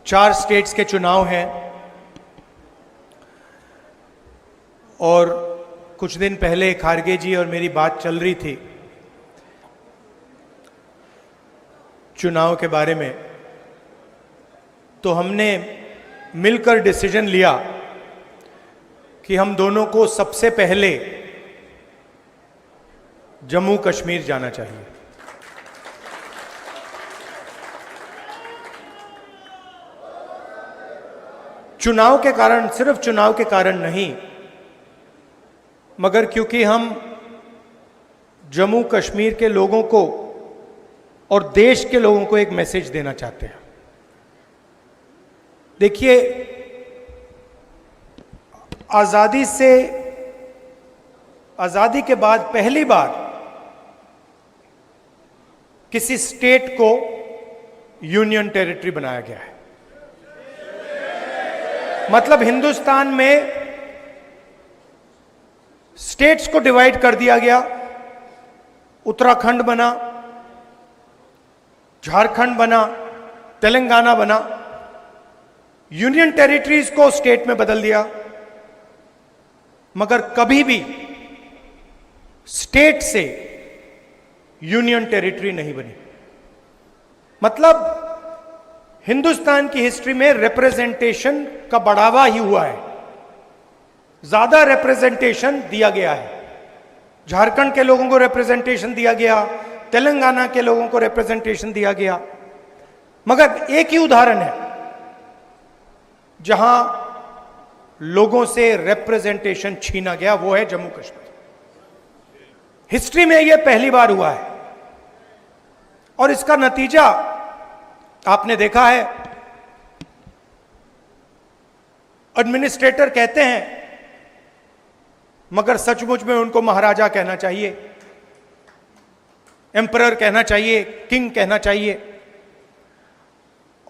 4 states के चुनाव हैं और कुछ दिन पहले खारगे जी और मेरी बात चल रही थी चुनाव के बारे में, तो हमने मिलकर डिसीजन लिया कि हम दोनों को सबसे पहले जम्मू कश्मीर जाना चाहिए। चुनाव के कारण, सिर्फ चुनाव के कारण नहीं, मगर क्योंकि हम जम्मू कश्मीर के लोगों को और देश के लोगों को एक मैसेज देना चाहते हैं। देखिए, आजादी के बाद पहली बार किसी स्टेट को यूनियन टेरिटरी बनाया गया है। मतलब हिंदुस्तान में स्टेट्स को डिवाइड कर दिया गया। उत्तराखंड बना, झारखंड बना, तेलंगाना बना, यूनियन टेरिटरीज को स्टेट में बदल दिया, मगर कभी भी स्टेट से यूनियन टेरिटरी नहीं बनी। मतलब हिंदुस्तान की हिस्ट्री में रिप्रेजेंटेशन का बढ़ावा ही हुआ है, ज्यादा रिप्रेजेंटेशन दिया गया है। झारखंड के लोगों को रिप्रेजेंटेशन दिया गया, तेलंगाना के लोगों को रिप्रेजेंटेशन दिया गया, मगर एक ही उदाहरण है जहां लोगों से रिप्रेजेंटेशन छीना गया, वो है जम्मू कश्मीर। हिस्ट्री में यह पहली बार हुआ है और इसका नतीजा आपने देखा है। एडमिनिस्ट्रेटर कहते हैं, मगर सचमुच में उनको महाराजा कहना चाहिए, एम्परर कहना चाहिए, किंग कहना चाहिए।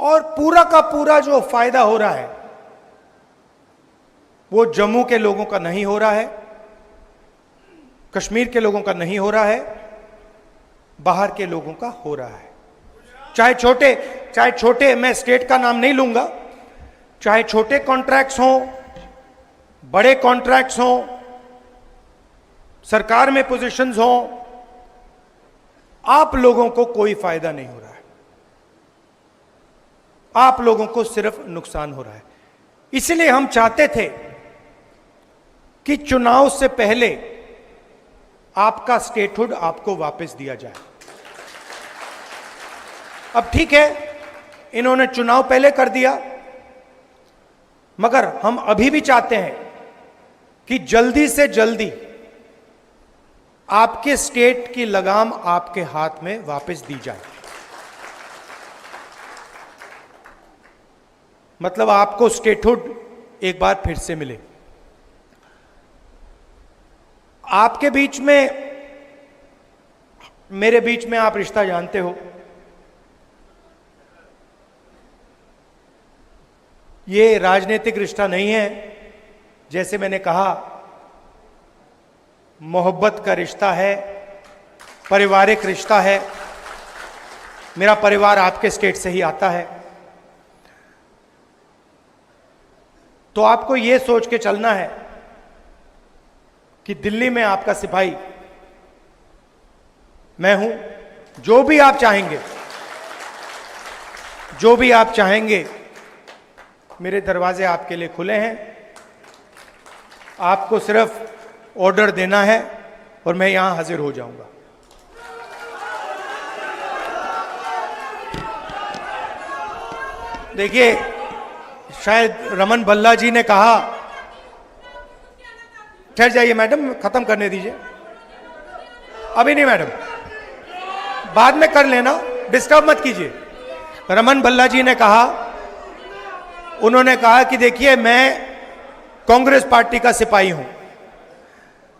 और पूरा का पूरा जो फायदा हो रहा है वो जम्मू के लोगों का नहीं हो रहा है, कश्मीर के लोगों का नहीं हो रहा है, बाहर के लोगों का हो रहा है। चाहे छोटे, मैं स्टेट का नाम नहीं लूंगा, चाहे छोटे कॉन्ट्रैक्ट्स हों, बड़े कॉन्ट्रैक्ट्स हों, सरकार में पोजीशंस हों, आप लोगों को कोई फायदा नहीं हो रहा है, आप लोगों को सिर्फ नुकसान हो रहा है। इसलिए हम चाहते थे कि चुनाव से पहले आपका स्टेटहुड आपको वापस दिया जाए। अब ठीक है, इन्होंने चुनाव पहले कर दिया, मगर हम अभी भी चाहते हैं कि जल्दी से जल्दी आपके स्टेट की लगाम आपके हाथ में वापस दी जाए। मतलब आपको स्टेटहुड एक बार फिर से मिले। आपके बीच में, मेरे बीच में आप रिश्ता जानते हो, ये राजनीतिक रिश्ता नहीं है। जैसे मैंने कहा, मोहब्बत का रिश्ता है, पारिवारिक रिश्ता है। मेरा परिवार आपके स्टेट से ही आता है। तो आपको यह सोच के चलना है कि दिल्ली में आपका सिपाही मैं हूं। जो भी आप चाहेंगे, जो भी आप चाहेंगे, मेरे दरवाजे आपके लिए खुले हैं। आपको सिर्फ ऑर्डर देना है और मैं यहां हाजिर हो जाऊंगा। देखिए, शायद रमन भल्ला जी ने कहा, ठहर जाइए मैडम, खत्म करने दीजिए। अभी नहीं मैडम, बाद में कर लेना, डिस्टर्ब मत कीजिए। रमन भल्ला जी ने कहा, उन्होंने कहा कि देखिए मैं कांग्रेस पार्टी का सिपाही हूं।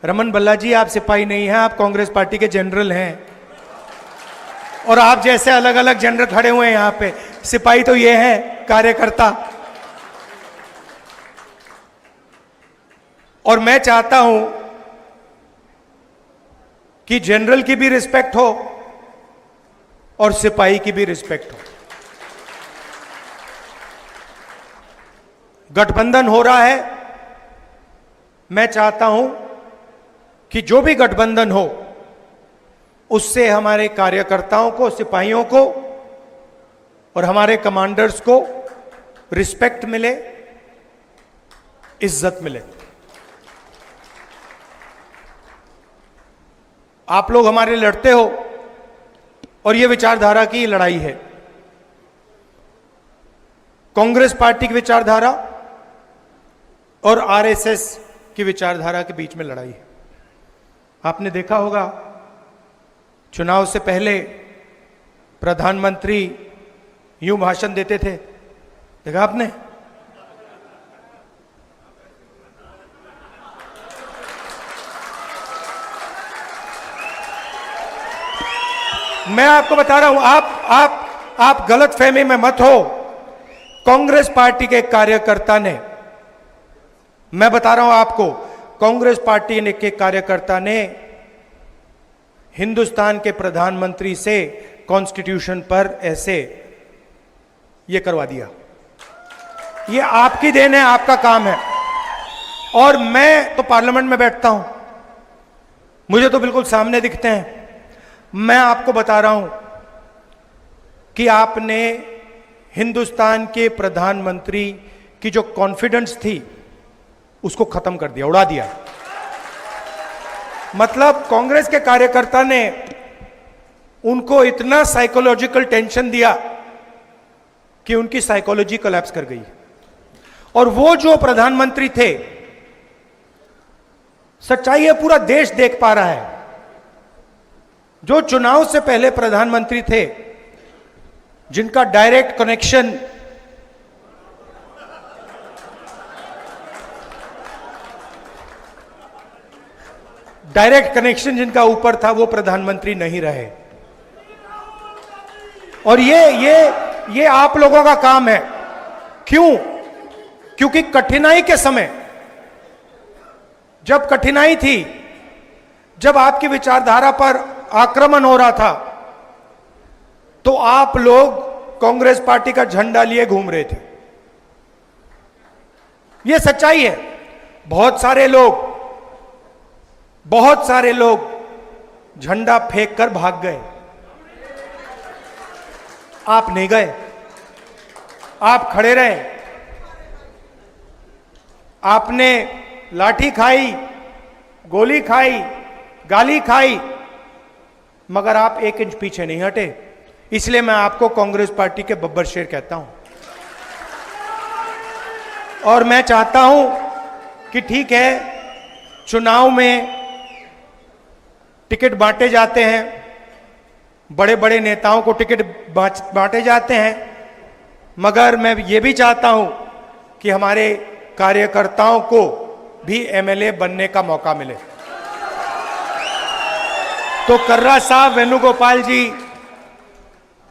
रमन भल्ला जी, आप सिपाही नहीं हैं, आप कांग्रेस पार्टी के जनरल हैं। और आप जैसे अलग अलग जनरल खड़े हुए हैं यहां पे। सिपाही तो ये है, कार्यकर्ता। और मैं चाहता हूं कि जनरल की भी रिस्पेक्ट हो और सिपाही की भी रिस्पेक्ट हो। गठबंधन हो रहा है, मैं चाहता हूं कि जो भी गठबंधन हो उससे हमारे कार्यकर्ताओं को, सिपाहियों को और हमारे कमांडर्स को रिस्पेक्ट मिले, इज्जत मिले। आप लोग हमारे लड़ते हो और यह विचारधारा की लड़ाई है। कांग्रेस पार्टी की विचारधारा और आरएसएस की विचारधारा के बीच में लड़ाई है। आपने देखा होगा चुनाव से पहले प्रधानमंत्री यूं भाषण देते थे, देखा आपने? मैं आपको बता रहा हूं, आप गलत फहमी में मत हो। कांग्रेस पार्टी के कार्यकर्ता ने, मैं बता रहा हूं आपको, कांग्रेस पार्टी के कार्यकर्ता ने हिंदुस्तान के प्रधानमंत्री से कॉन्स्टिट्यूशन पर ऐसे ये करवा दिया। ये आपकी देन है, आपका काम है। और मैं तो पार्लियामेंट में बैठता हूं, मुझे तो बिल्कुल सामने दिखते हैं। मैं आपको बता रहा हूं कि आपने हिंदुस्तान के प्रधानमंत्री की जो कॉन्फिडेंस थी उसको खत्म कर दिया, उड़ा दिया। मतलब कांग्रेस के कार्यकर्ता ने उनको इतना साइकोलॉजिकल टेंशन दिया कि उनकी साइकोलॉजी कोलैप्स कर गई। और वो जो प्रधानमंत्री थे, सच्चाई है पूरा देश देख पा रहा है, जो चुनाव से पहले प्रधानमंत्री थे, जिनका डायरेक्ट कनेक्शन जिनका ऊपर था, वो प्रधानमंत्री नहीं रहे। और ये आप लोगों का काम है। क्यों? क्योंकि कठिनाई के समय, जब कठिनाई थी, जब आपकी विचारधारा पर आक्रमण हो रहा था, तो आप लोग कांग्रेस पार्टी का झंडा लिए घूम रहे थे। यह सच्चाई है। बहुत सारे लोग झंडा फेंक कर भाग गए। आप नहीं गए, आप खड़े रहे। आपने लाठी खाई, गोली खाई, गाली खाई, मगर आप 1 इंच पीछे नहीं हटे। इसलिए मैं आपको कांग्रेस पार्टी के बब्बर शेर कहता हूं। और मैं चाहता हूं कि ठीक है, चुनाव में टिकट बांटे जाते हैं, बड़े बड़े नेताओं को टिकट बांटे जाते हैं, मगर मैं ये भी चाहता हूं कि हमारे कार्यकर्ताओं को भी एमएलए बनने का मौका मिले। तो कर्रा साहब, वेणुगोपाल जी,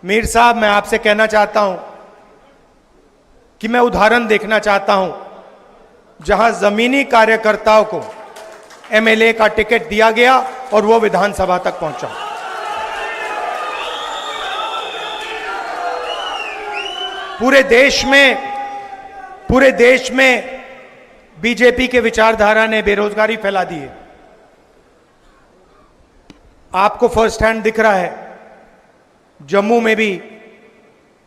मीर साहब, मैं आपसे कहना चाहता हूं कि मैं उदाहरण देखना चाहता हूं जहां जमीनी कार्यकर्ताओं को एमएलए का टिकट दिया गया और वो विधानसभा तक पहुंचा। पूरे देश में बीजेपी के विचारधारा ने बेरोजगारी फैला दी है। आपको फर्स्ट हैंड दिख रहा है, जम्मू में भी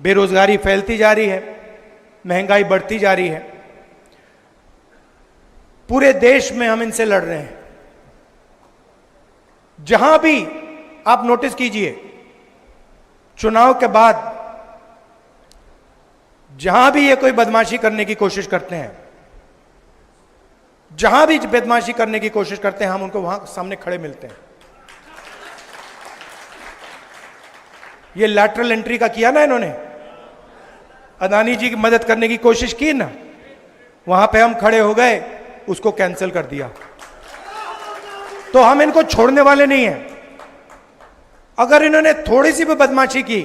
बेरोजगारी फैलती जा रही है, महंगाई बढ़ती जा रही है। पूरे देश में हम इनसे लड़ रहे हैं। जहां भी आप नोटिस कीजिए, चुनाव के बाद जहां भी ये कोई बदमाशी करने की कोशिश करते हैं, जहां भी बदमाशी करने की कोशिश करते हैं, हम उनको वहां सामने खड़े मिलते हैं। ये लैटरल एंट्री का किया ना इन्होंने, अदानी जी की मदद करने की कोशिश की ना, वहां पे हम खड़े हो गए, उसको कैंसिल कर दिया। तो हम इनको छोड़ने वाले नहीं हैं। अगर इन्होंने थोड़ी सी भी बदमाशी की,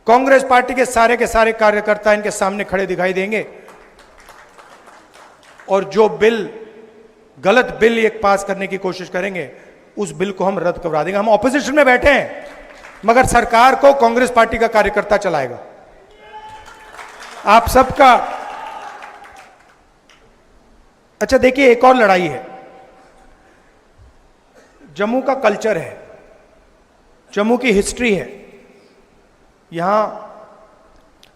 कांग्रेस पार्टी के सारे कार्यकर्ता इनके सामने खड़े दिखाई देंगे और जो गलत बिल एक पास करने की कोशिश करेंगे, उस बिल को हम रद्द करवा देंगे। हम ऑपोजिशन में बैठे हैं, मगर सरकार को कांग्रेस पार्टी का कार्यकर्ता चलाएगा। अच्छा देखिए, एक और लड़ाई है, जम्मू का कल्चर है, जम्मू की हिस्ट्री है। यहां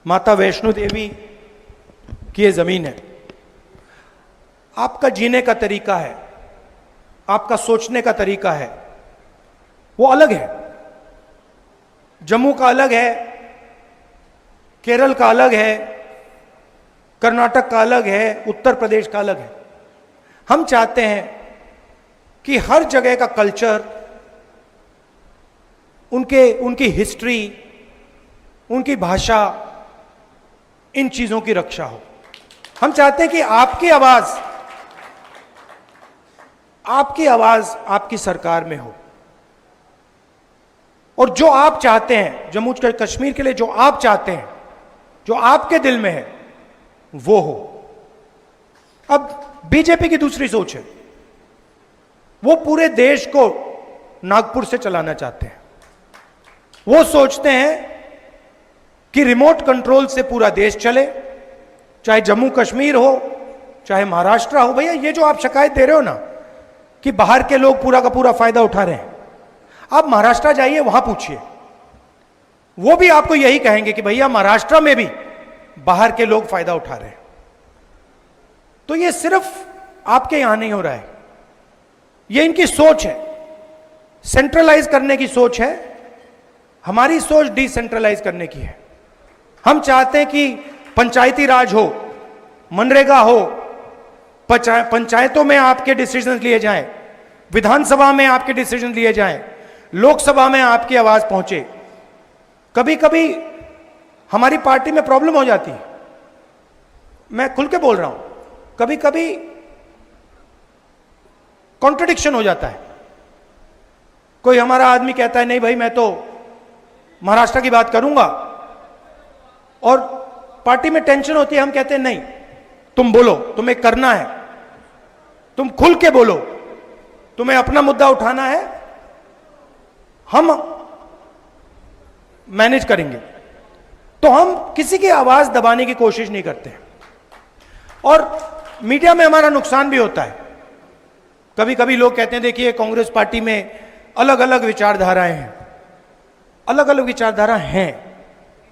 माता वैष्णो देवी की ये जमीन है। आपका जीने का तरीका है, आपका सोचने का तरीका है, वो अलग है। जम्मू का अलग है, केरल का अलग है, कर्नाटक का अलग है, उत्तर प्रदेश का अलग है। हम चाहते हैं कि हर जगह का कल्चर, उनकी हिस्ट्री, उनकी भाषा, इन चीजों की रक्षा हो। हम चाहते हैं कि आपकी आवाज आपकी सरकार में हो, और जो आप चाहते हैं जम्मू कश्मीर के लिए, जो आप चाहते हैं, जो आपके दिल में है, वो हो। अब बीजेपी की दूसरी सोच है, वो पूरे देश को नागपुर से चलाना चाहते हैं। वो सोचते हैं कि रिमोट कंट्रोल से पूरा देश चले, चाहे जम्मू कश्मीर हो, चाहे महाराष्ट्र हो। भैया, ये जो आप शिकायत दे रहे हो ना कि बाहर के लोग पूरा का पूरा फायदा उठा रहे हैं, आप महाराष्ट्र जाइए, वहां पूछिए, वो भी आपको यही कहेंगे कि भैया महाराष्ट्र में भी बाहर के लोग फायदा उठा रहे हैं। तो ये सिर्फ आपके यहां नहीं हो रहा है, ये इनकी सोच है, सेंट्रलाइज करने की सोच है। हमारी सोच डिसेंट्रलाइज करने की है। हम चाहते हैं कि पंचायती राज हो, मनरेगा हो, पंचायतों में आपके डिसीजन लिए जाएं, विधानसभा में आपके डिसीजन लिए जाएं, लोकसभा में आपकी आवाज पहुंचे। कभी कभी हमारी पार्टी में प्रॉब्लम हो जाती है, मैं खुल के बोल रहा हूं, कभी कभी कॉन्ट्रडिक्शन हो जाता है। कोई हमारा आदमी कहता है नहीं भाई मैं तो महाराष्ट्र की बात करूंगा, और पार्टी में टेंशन होती है, हम कहते हैं नहीं तुम बोलो, तुम्हें करना है, तुम खुल के बोलो, तुम्हें अपना मुद्दा उठाना है, हम मैनेज करेंगे। तो हम किसी की आवाज दबाने की कोशिश नहीं करते, और मीडिया में हमारा नुकसान भी होता है। कभी कभी लोग कहते हैं देखिए कांग्रेस पार्टी में अलग अलग विचारधाराएं हैं, अलग अलग विचारधारा हैं,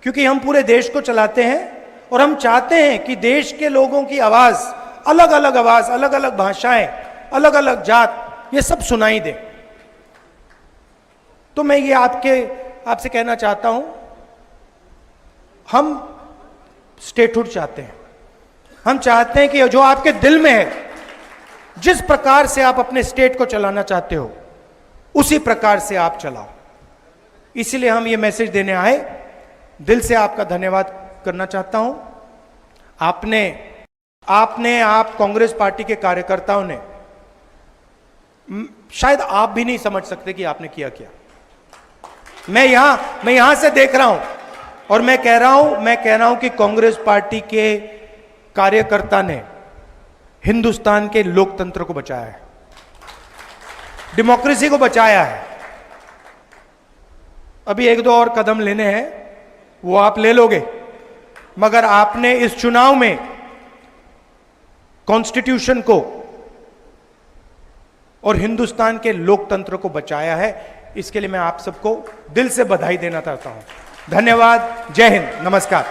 क्योंकि हम पूरे देश को चलाते हैं और हम चाहते हैं कि देश के लोगों की आवाज, अलग अलग भाषाएं, अलग अलग जात, ये सब सुनाई दे। तो मैं ये आपसे कहना चाहता हूं, हम स्टेटहुड चाहते हैं। हम चाहते हैं कि जो आपके दिल में है, जिस प्रकार से आप अपने स्टेट को चलाना चाहते हो, उसी प्रकार से आप चलाओ। इसलिए हम ये मैसेज देने आए। दिल से आपका धन्यवाद करना चाहता हूं। आप कांग्रेस पार्टी के कार्यकर्ताओं ने, शायद आप भी नहीं समझ सकते कि आपने किया क्या। मैं यहां से देख रहा हूं, और मैं कह रहा हूं कि कांग्रेस पार्टी के कार्यकर्ता ने हिंदुस्तान के लोकतंत्र को बचाया है, डेमोक्रेसी को बचाया है। अभी एक दो और कदम लेने हैं, वो आप ले लोगे, मगर आपने इस चुनाव में कॉन्स्टिट्यूशन को और हिंदुस्तान के लोकतंत्र को बचाया है। इसके लिए मैं आप सबको दिल से बधाई देना चाहता हूं। धन्यवाद। जय हिंद। नमस्कार।